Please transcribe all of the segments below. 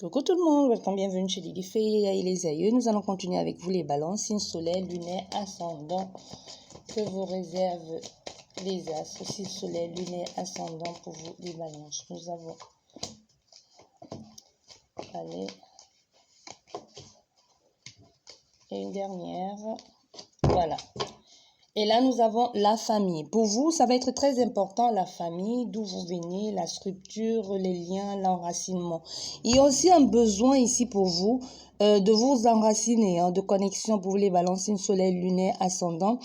Coucou tout le monde, welcome, bienvenue chez Lily Fée et les aïeux. Nous allons continuer avec vous les balances, signe soleil, lunaire, ascendant, que vous réserve les astres, signe soleil, lunaire, ascendant pour vous les balances. Nous avons, allez, et une dernière, voilà. Et là, nous avons la famille. Pour vous, ça va être très important, la famille, d'où vous venez, la structure, les liens, l'enracinement. Il y a aussi un besoin ici pour vous de vous enraciner, de connexion pour les balances, soleil, lunaire, ascendant.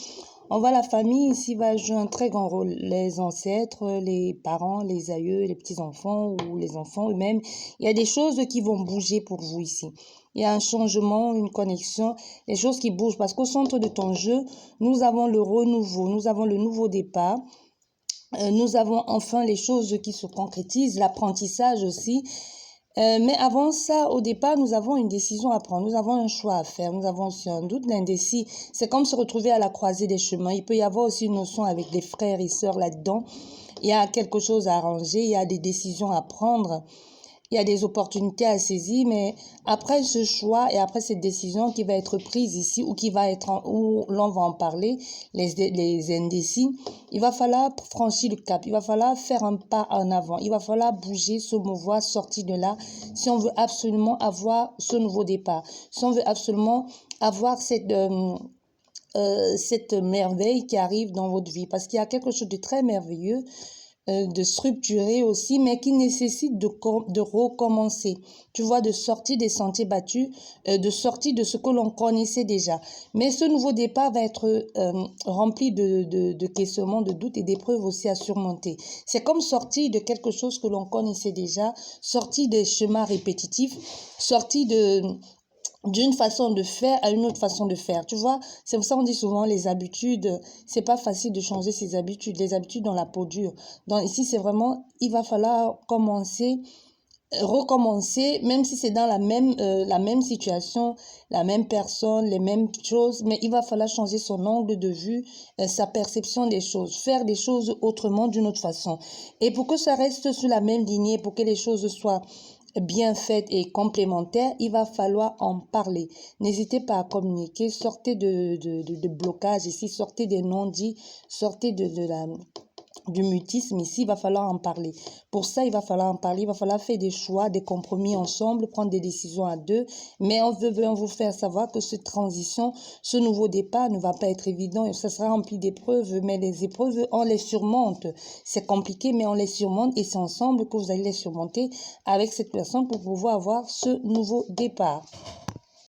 On voit la famille ici va jouer un très grand rôle. Les ancêtres, les parents, les aïeux, les petits-enfants ou les enfants eux-mêmes. Il y a des choses qui vont bouger pour vous ici. Il y a un changement, une connexion, des choses qui bougent. Parce qu'au centre de ton jeu, nous avons le renouveau, nous avons le nouveau départ. Nous avons enfin les choses qui se concrétisent, l'apprentissage aussi. Mais avant ça, au départ, nous avons une décision à prendre, nous avons un choix à faire, nous avons aussi un doute, l'indécis. C'est comme se retrouver à la croisée des chemins. Il peut y avoir aussi une notion avec des frères et sœurs là-dedans. Il y a quelque chose à arranger, il y a des décisions à prendre. Il y a des opportunités à saisir, mais après ce choix et après cette décision qui va être prise ici ou qui va être où l'on va en parler, les indécis, il va falloir franchir le cap, il va falloir faire un pas en avant, il va falloir bouger, se mouvoir, sortir de là si on veut absolument avoir ce nouveau départ, si on veut absolument avoir cette merveille qui arrive dans votre vie, parce qu'il y a quelque chose de très merveilleux, de structurer aussi, mais qui nécessite de recommencer. Tu vois, de sortir des sentiers battus, de sortir de ce que l'on connaissait déjà. Mais ce nouveau départ va être rempli de questionnements, de doutes et d'épreuves aussi à surmonter. C'est comme sortir de quelque chose que l'on connaissait déjà, sortir des chemins répétitifs, sortir d'une façon de faire à une autre façon de faire. Tu vois, c'est pour ça qu'on dit souvent les habitudes, c'est pas facile de changer ses habitudes, les habitudes dans la peau dure. Donc ici, c'est vraiment, il va falloir recommencer, même si c'est dans la même situation, la même personne, les mêmes choses, mais il va falloir changer son angle de vue, sa perception des choses, faire des choses autrement, d'une autre façon. Et pour que ça reste sur la même lignée, pour que les choses soient bien faites et complémentaires, il va falloir en parler. N'hésitez pas à communiquer, sortez de blocage ici, sortez des non-dits, sortez du mutisme ici, il va falloir en parler. Pour ça, il va falloir en parler, il va falloir faire des choix, des compromis ensemble, prendre des décisions à deux, mais on veut vous faire savoir que cette transition, ce nouveau départ ne va pas être évident et ça sera rempli d'épreuves, mais les épreuves, on les surmonte. C'est compliqué, mais on les surmonte et c'est ensemble que vous allez les surmonter avec cette personne pour pouvoir avoir ce nouveau départ.